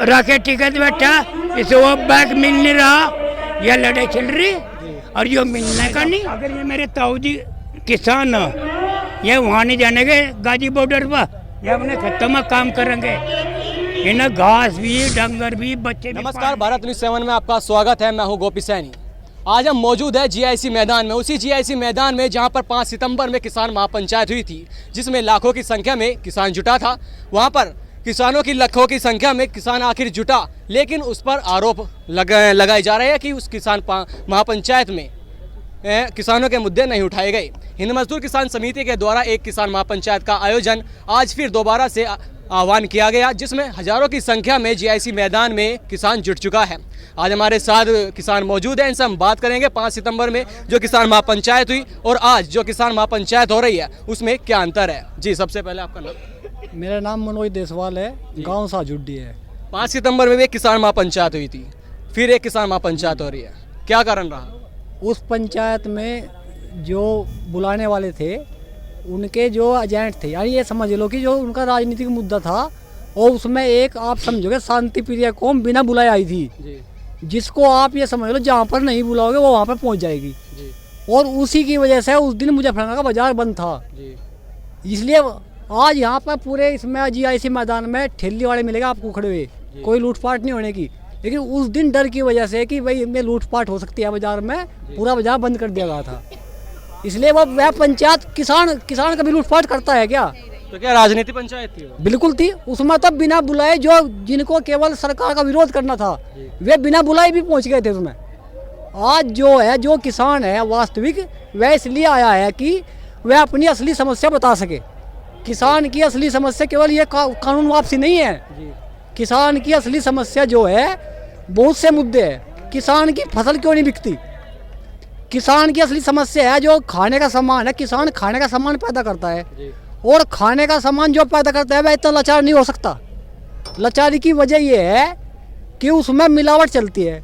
राके टिकट बैठा, इसे वो बैग मिल नहीं रहा, यह लड़ाई चल रही और यो मिलने का नहीं। अगर ये मेरे ताऊ जी किसान ये वहाँ नहीं जाने गए गाजी बॉर्डर पर, ये अपने खेतों में काम करेंगे, इन्हें घास भी डंगर भी बच्चे भी। नमस्कार, भारत न्यूज़ 7 में आपका स्वागत है। मैं हूं गोपी सैनी। आज हम मौजूद है जीआईसी मैदान में, उसी जीआईसी मैदान में जहां पर 5 सितंबर में किसान महापंचायत हुई थी, जिसमें लाखों की संख्या में किसान जुटा था। वहां पर किसानों की लाखों की संख्या में किसान आखिर जुटा, लेकिन उस पर आरोप लगाए जा रहे हैं कि उस किसान महापंचायत में किसानों के मुद्दे नहीं उठाए गए। हिंद मजदूर किसान समिति के द्वारा एक किसान महापंचायत का आयोजन आज फिर दोबारा से आह्वान किया गया, जिसमें हजारों की संख्या में जीआईसी मैदान में किसान जुट चुका है। आज हमारे साथ किसान मौजूद हैं, इनसे हम बात करेंगे 5 सितंबर में जो किसान महापंचायत हुई और आज जो किसान महापंचायत हो रही है उसमें क्या अंतर है। जी, सबसे पहले आपका नाम? मेरा नाम मनोज देसवाल है, गांव साजुड्डी है। 5 सितंबर में भी एक किसान महापंचायत हुई थी, फिर एक किसान महापंचायत हो रही है, क्या कारण रहा? उस पंचायत में जो बुलाने वाले थे उनके जो एजेंट थे, यानी ये समझ लो कि जो उनका राजनीतिक मुद्दा था, और उसमें एक आप समझोगे शांति प्रिय कौम बिना बुलाए आई थी जी। जिसको आप ये समझ लो जहाँ पर नहीं बुलाओगे वो वहाँ पर पहुँच जाएगी जी। और उसी की वजह से उस दिन मुजफ्फरनगर का बाजार बंद था जी। इसलिए आज यहाँ पर पूरे इसमें जीआईसी मैदान में ठेली वाले मिलेगा आपको खड़े हुए, कोई लूटपाट नहीं होने की। लेकिन उस दिन डर की वजह से कि भाई इनमें लूटपाट हो सकती है बाजार में, पूरा बाजार बंद कर दिया गया था। इसलिए वह पंचायत किसान कभी लूटपाट करता है क्या? तो क्या राजनीति पंचायत थी? बिल्कुल थी। उसमें तो बिना बुलाए जो जिनको केवल सरकार का विरोध करना था वे बिना बुलाए भी पहुंच गए थे उसमें। आज जो है जो किसान है वास्तविक, वह इसलिए आया है कि वह अपनी असली समस्या बता सके। किसान की असली समस्या केवल ये कानून वापसी नहीं है। किसान की असली समस्या जो है बहुत से मुद्दे हैं। किसान की फसल क्यों नहीं बिकती? किसान की असली समस्या है जो खाने का सामान है, किसान खाने का सामान पैदा करता है और खाने का सामान जो पैदा करता है वह इतना लाचार नहीं हो सकता। लाचारी की वजह यह है कि उसमें मिलावट चलती है।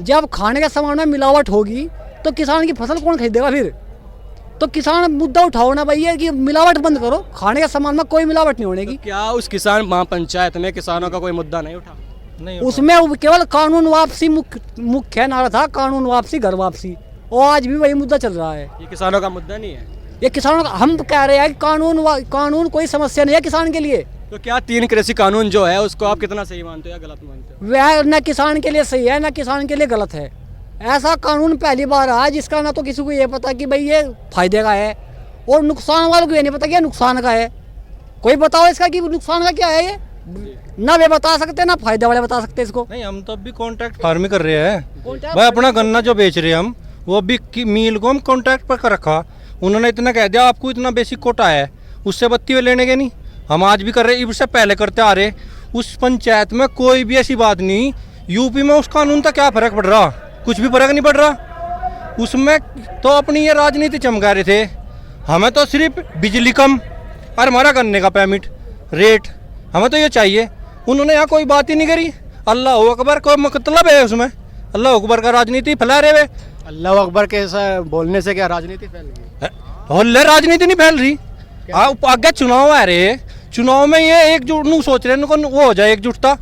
जब खाने के सामान में मिलावट होगी तो किसान की फसल कौन खरीदेगा फिर? तो किसान मुद्दा उठाओ ना भाई, ये कि मिलावट बंद करो, खाने के सामान में कोई मिलावट नहीं होने की। तो क्या उस किसान महापंचायत में किसानों का कोई मुद्दा नहीं उठा? नहीं उठा। उसमें केवल कानून वापसी मुख्य नारा था, कानून वापसी घर वापसी, और आज भी वही मुद्दा चल रहा है। ये किसानों का मुद्दा नहीं है। ये किसानों का, हम कह रहे हैं कि कानून कोई समस्या नहीं है किसान के लिए। तो क्या 3 कृषि कानून जो है उसको आप कितना सही मानते हो या गलत मानते हो? वह न किसान के लिए सही है न किसान के लिए गलत है। ऐसा कानून पहली बार आया जिसका ना तो किसी को ये पता कि भाई ये फायदे का है और नुकसान वालों को ये नहीं पता कि ये नुकसान का है। कोई बताओ इसका कि नुकसान का क्या है? ये ना वे बता सकते ना फायदे वाले बता सकते इसको। नहीं, हम तो अभी कॉन्ट्रैक्ट फार्मिंग कर रहे हैं भाई। अपना गन्ना जो बेच रहे हैं हम, वो अभी मील को हम कॉन्ट्रैक्ट पर कर रखा। उन्होंने इतना कह दिया आपको इतना बेसिक कोटा है, उससे बत्ती वे लेने के नहीं। हम आज भी कर रहे, इससे पहले करते आ रहे। उस पंचायत में कोई भी ऐसी बात नहीं। यूपी में उस कानून का क्या फर्क पड़ रहा? कुछ भी फर्क नहीं पड़ रहा। उसमें तो अपनी ये राजनीति चमका रहे थे। हमें तो सिर्फ बिजली कम और हमारा गन्ने का पेमेंट रेट, हमें तो ये चाहिए। उन्होंने यहाँ कोई बात ही नहीं करी। अल्लाह अकबर को मतलब है उसमें, अल्लाह अकबर का राजनीति फैला रहे वे। अल्लाह अकबर के बोलने से क्या राजनीति फैल गई? राजनीति नहीं फैल रही। आगे चुनाव आ रहे, चुनाव में ये एकजुट नहीं सोच रहे उनको, वो हो जाए एकजुटता।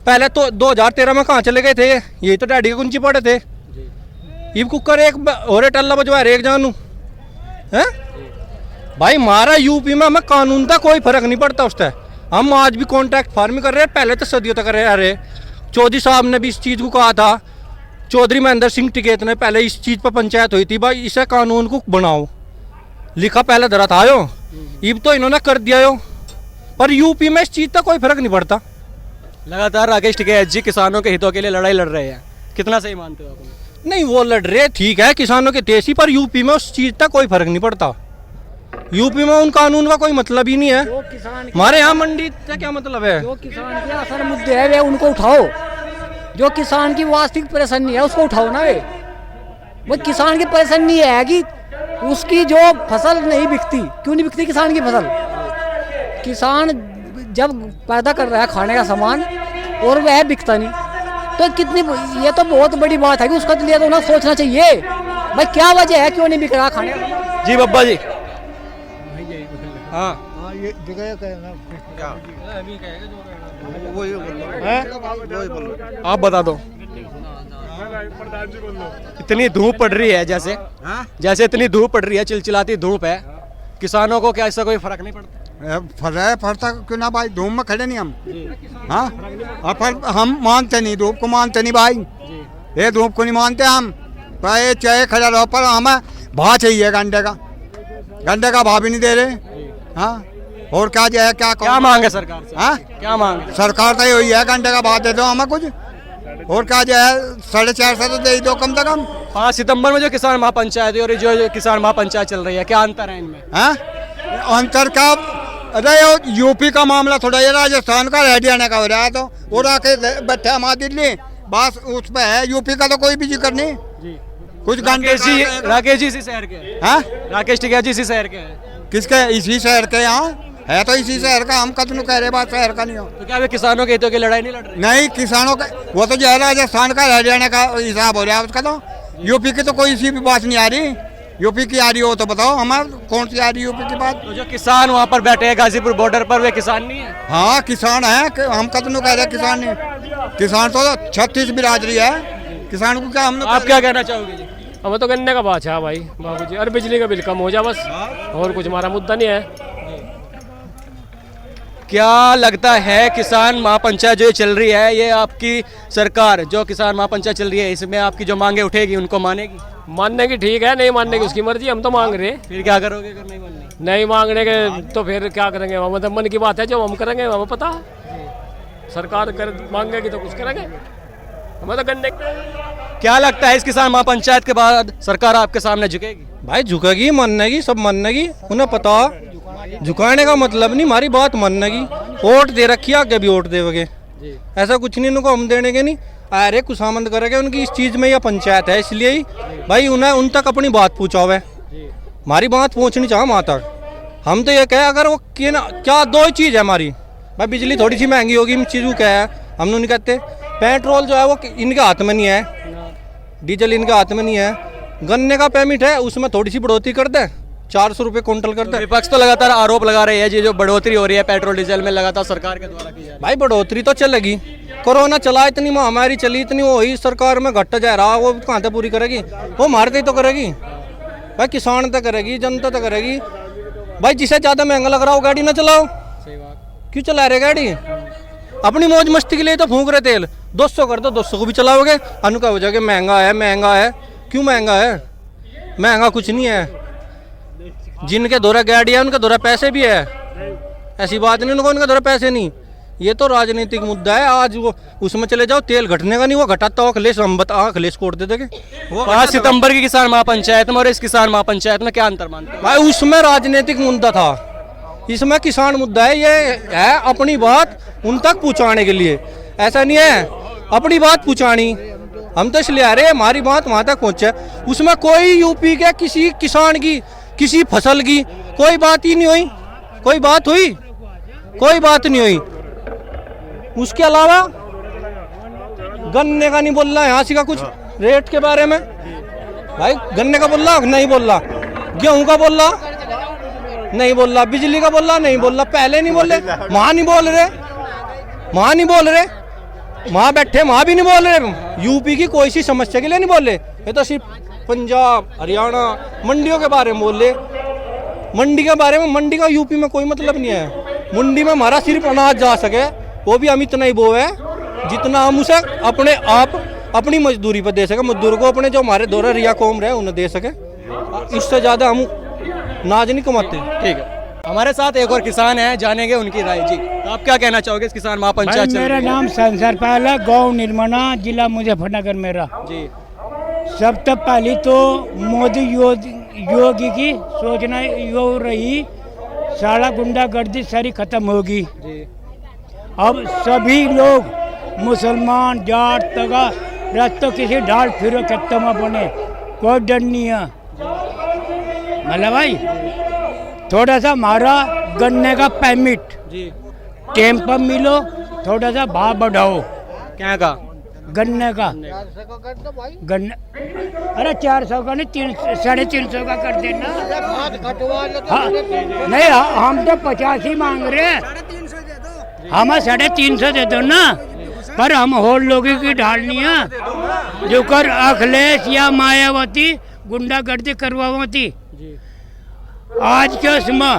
पहले तो 2013 में कहाँ चले गए थे? ये तो डैडी के कुंची पड़े थे। ये कुकर एक और टल्ला बजवा रहे एक जानू है भाई। हमारा यूपी में हमें कानून का कोई फर्क नहीं पड़ता उससे। हम आज भी कॉन्ट्रैक्ट फार्मिंग कर रहे हैं, पहले तो सदियों तक कर रहे। चौधरी साहब ने भी इस चीज़ को कहा था, चौधरी महेंद्र सिंह टिकैत ने पहले इस चीज़ पर पंचायत हुई थी भाई इसे कानून को बनाओ, लिखा पहले धरा था यो। अब तो इन्होंने कर दिया यो, पर यूपी में इस चीज़ का कोई फर्क नहीं पड़ता। लगातार राकेश टिकैत जी किसानों के हितों के लिए लड़ाई लड़ रहे हैं, कितना सही मानते हो आप? नहीं, वो लड़ रहे ठीक है किसानों के देसी, पर यूपी में उस चीज़ का कोई फर्क नहीं पड़ता। यूपी में उन कानून का कोई मतलब ही नहीं है। हमारे यहाँ मंडी से क्या मतलब है? जो किसान के असल मुद्दे है वे उनको उठाओ। जो किसान की वास्तविक परेशानी है उसको उठाओ ना। वो किसान की परेशानी है कि उसकी जो फसल नहीं बिकती। क्यों नहीं बिकती किसान की फसल? किसान जब पैदा कर रहा है खाने का सामान और वह बिकता नहीं, तो कितनी, ये तो बहुत बड़ी बात है कि उसका लिए तो ना सोचना चाहिए भाई क्या वजह है क्यों नहीं बिक रहा खाने का। जी बब्बा जी। हाँ ये जगह क्या आप बता दो। इतनी धूप पड़ रही है, जैसे जैसे इतनी धूप पड़ रही है, चिलचिलाती धूप है, किसानों को क्या इससे कोई फर्क नहीं पड़ता? फरता क्यों ना भाई, धूप में खड़े नहीं हम। हाँ, और पर हम मानते नहीं, धूप को मानते नहीं भाई, ये धूप को नहीं मानते हम। भाई चाहे खड़ा रहो, पर हमें भाव चाहिए गंडे का भाव भी नहीं दे रहे। हाँ, और क्या जो है, क्या मांग है सरकार से? हाँ, क्या मांग है? सरकार तो यही है, गंडे का भाव दे दो हमें कुछ, और क्या जो है 450 तो दे ही दो कम से कम। 5 सितंबर में जो किसान महापंचायत है और जो किसान महापंचायत चल रही है, क्या अंतर है इनमें? हाँ, अंतर का, अरे यूपी का मामला थोड़ा, ये राजस्थान का हरियाणा का हो रहा है, तो वो आके बैठे हमारा दिल्ली, बस उस पे है। यूपी का तो कोई भी जिक्र नहीं कुछ। राकेश जी इसी शहर के हैं? हाँ, राकेश टिकैत जी इसी शहर के हैं? किसके? इसी शहर के, यहाँ है तो इसी शहर का। हम कद कह रहे बात शहर का नहीं हो। तो क्या वे किसानों के हितों की लड़ाई नहीं लड़ रहे? नहीं, किसानों का वो तो जो है राजस्थान का हरियाणा का हिसाब हो रहा है उसका, तो यूपी की तो कोई सी भी बात नहीं आ रही। यूपी की आ रही हो तो बताओ, हमारे कौन सी आ रही यूपी की बात? तो जो किसान वहाँ पर बैठे हैं गाजीपुर बॉर्डर पर, वे किसान नहीं है? हाँ, किसान है, हम कद कह रहे किसान नहीं। किसान तो 36 बिरादरी है, किसान को क्या हम। आप क्या कहना चाहोगे जी? हमें तो गन्ने का बात है भाई बाबूजी, और बिजली का बिल कम हो जाए बस, और कुछ हमारा मुद्दा नहीं है। क्या लगता है किसान महापंचायत जो ये चल रही है, ये आपकी सरकार जो किसान महापंचायत चल रही है, इसमें आपकी जो मांगे उठेगी उनको मानेगी? मानने की ठीक है, नहीं मानने की उसकी मर्जी, हम तो मांग रहे। फिर क्या करोगे अगर नहीं माननी? नहीं मांगने के तो फिर क्या करेंगे? मतलब मन की बात है, जो हम करेंगे हमें पता है। सरकार कर मांगेगी तो कुछ करेंगे, हमें तो गन्ने। क्या लगता है इस किसान महापंचायत के बाद सरकार आपके सामने झुकेगी? भाई झुकेगी, मानेगी, सब मानेगी, उन्हें पता। झुकाने का मतलब नहीं, हमारी बात मानने की। वोट दे रखी है, आगे भी वोट देवगे, ऐसा कुछ नहीं, उनको हम देने के नहीं। अरे खुशामंद करेंगे उनकी इस चीज़ में, यह पंचायत है इसलिए ही भाई उन्हें उन तक अपनी बात पहुँचाओ है, हमारी बात पहुँचनी चाहिए वहाँ तक। हम तो ये कहे, अगर वो क्या दो ही चीज़ है हमारी, भाई बिजली थोड़ी सी महंगी होगी, इन चीज़ों क्या है हम नहीं कहते। पेट्रोल जो है वो इनके हाथ में नहीं है, डीजल इनके हाथ में नहीं है। गन्ने का पेमेंट है, उसमें थोड़ी सी बढ़ोतरी कर दे, 400 रुपये कुंटल कर दे। विपक्ष तो लगातार आरोप लगा रही है जी, जो बढ़ोतरी हो रही है पेट्रोल डीजल में लगातार सरकार के द्वारा की जा रही है। भाई बढ़ोतरी तो चलेगी, कोरोना चला, इतनी महामारी चली, इतनी वो ही सरकार में घटता जा रहा, वो कहाँ तक पूरी करेगी? वो मारते ही तो करेगी भाई, किसान तक करेगी, जनता तक करेगी। भाई जिसे ज़्यादा महंगा लग रहा हो गाड़ी ना चलाओ, क्यों चला रहे गाड़ी? अपनी मौज मस्ती के लिए तो फूंक रहे तेल, 200 कर दो, 200 को भी चलाओगे, अनुका हो जाएगा महंगा है, महंगा है। क्यों महंगा है? महंगा कुछ नहीं है, जिनके दौरा गाड़ी है उनके दौरा पैसे भी है, ऐसी बात नहीं उनके दौरा पैसे नहीं। ये तो राजनीतिक मुद्दा है। आज वो उसमें चले जाओ, तेल घटने का नहीं, वो घटाता हो अखिलेश, हम बता अखिलेश कोट दे देंगे। 5 सितंबर की किसान महापंचायत में और इस किसान महापंचायत में क्या अंतर मानते हैं? भाई उसमें राजनीतिक मुद्दा था, इसमें किसान मुद्दा है। ये है अपनी बात उन तक पहुँचाने के लिए, ऐसा नहीं है अपनी बात पहुँचानी, हम तो इसलिए आ रहे हैं हमारी बात वहाँ तक पहुँचे। उसमें कोई यूपी के किसी किसान की, किसी फसल की कोई बात ही नहीं हुई, कोई बात हुई? कोई बात नहीं हुई। उसके अलावा गन्ने का नहीं बोल रहा यहाँ का कुछ रेट के बारे में, भाई गन्ने का बोल रहा नहीं बोल रहा, गेहूं का बोल रहा नहीं बोल रहा, बिजली का बोल रहा नहीं बोल रहा, पहले नहीं बोल रहे, वहाँ नहीं बोल रहे, वहाँ नहीं बोल रहे, वहाँ बैठे वहाँ भी नहीं बोल रहे। यूपी की कोई सी समस्या के लिए नहीं बोल रहे, ये तो सिर्फ पंजाब हरियाणा मंडियों के बारे में बोल रहे। मंडी के बारे में, मंडी का यूपी में कोई मतलब नहीं है। मंडी में हमारा सिर्फ अनाज जा सके, वो भी हम इतना ही बो है जितना हम उसे अपने आप अपनी मजदूरी पर दे सके, मजदूर को अपने जो हमारे दौरा रिया कौम रहे उन्हें दे सके, इससे ज़्यादा हम नाज नहीं कमाते। ठीक है, हमारे साथ एक और किसान है, जानेंगे उनकी राय। जी आप क्या कहना चाहोगे इस किसान महापंचायत? मेरा नाम संसार पाल है, गाँव निर्मना, जिला मुजफ्फरनगर मेरा। जी सब तक पहली तो मोदी योगी की सोचना यो रही, सारा गुंडागर्दी सारी खत्म होगी। अब सभी लोग मुसलमान जाट तगा रास्तों किसी ढाल फिरो खत्म में बने, कोई डर नहीं है। मतलब भाई थोड़ा सा हमारा गन्ने का परमिट टाइम पर मिलो, थोड़ा सा भाव बढ़ाओ। क्या का? गन्ने का गन्ने, अरे 400 का नहीं, 350 का कर देना। हाँ, नहीं हम तो 85 मांग रहे हैं। हमें 350 दे दो ना, पर हम और लोगों की ढालनी है जो कर अखिलेश या मायावती गुंडागर्दी करवावती। आज के उसमें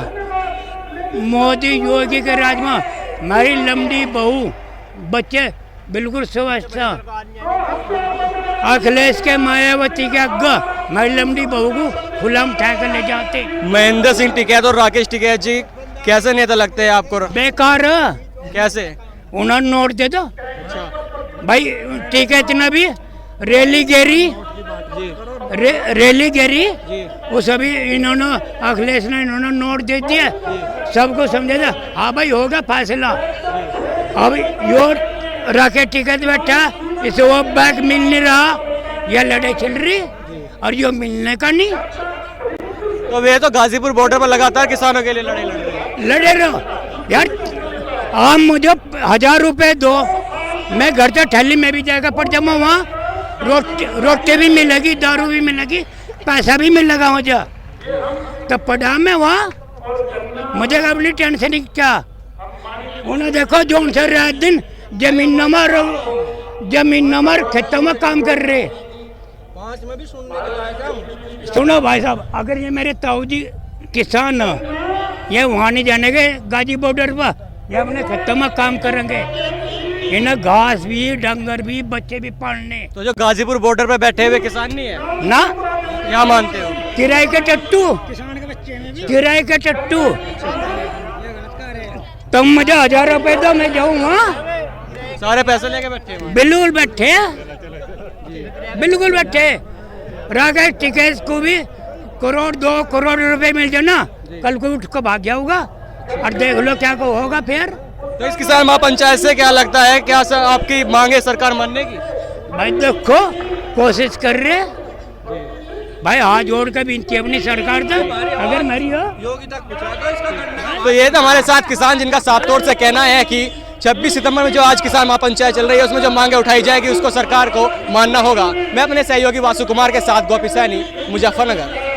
मोदी योगी के राज में हमारी लंबी बहू बच्चे बिल्कुल स्वस्थ। अखिलेश के मायावती के अग्गा हमारी लंबी बहू को खुला उठा कर ले जाते। महेंद्र सिंह टिकैत और राकेश टिकैत जी कैसे नेता लगते हैं आपको? बेकार कैसे? उन्होंने नोट दे दो भाई। टिकैत ने भी रैली गेरी रैली गेरी वो सभी इन्होंने अखिलेश ने इन्होंने नोट दे दिया, सबको समझा था हाँ भाई होगा फैसला। अब यो राकेश टिकैत बैठा, इसे वो बैग मिल नहीं रहा, यह लड़ाई चल रही और यो मिलने का नहीं। तो वे तो गाजीपुर बॉर्डर पर लगातार किसानों के लिए लड़े रहो यार। आप मुझे 1000 रुपए दो, मैं घर से ठल्ली में भी जाएगा पड़ जाऊँ, वहाँ रोटी भी मिलेगी, दारू भी मिलेगी, पैसा भी मिलेगा मुझे, तो पढ़ा मैं वहाँ मुझे अपनी टेंशन क्या। उन्हें देखो जो उनसे रात दिन जमीन नंबर खेतों में काम कर रहे। 5 में भी सुनने के सुनो भाई साहब, अगर ये मेरे ताऊ जी किसान ये वहाँ नहीं जाने के गाजी बॉर्डर पर, ये अपने खेतों में काम करेंगे, इन्हें घास भी डंगर भी बच्चे भी पालने। तो जो गाजीपुर बॉर्डर पर बैठे हुए किसान नहीं है ना, क्या मानते हो? किराए के टट्टू, किराए के टट्टू। तुम मुझे 1000 रुपए दो, मैं जाऊँ वहाँ। सारे पैसे लेके बैठे हुए? बिल्कुल बैठे, बिल्कुल बैठे। राकेश टिकैत को भी 1-2 करोड़ रुपए मिल जाए ना, कल को उठ कर भाग जाऊंगा और देख लो क्या को होगा फिर। तो इस किसान महापंचायत से क्या लगता है, क्या आपकी मांगे सरकार मानने की? भाई देखो कोशिश कर रहे भाई, हाथ जोड़ कर विनती अपनी सरकार से, अगर मेरी हो योगी तक पहुंचा दो इसका करना। तो ये तो हमारे साथ किसान जिनका साफ तौर से कहना है कि 26 सितंबर में जो आज किसान महापंचायत चल रही है उसमें जो मांगे उठाई जाएगी उसको सरकार को मानना होगा। मैं अपने सहयोगी वासु कुमार के साथ गोपी सैनी, मुजफ्फरनगर।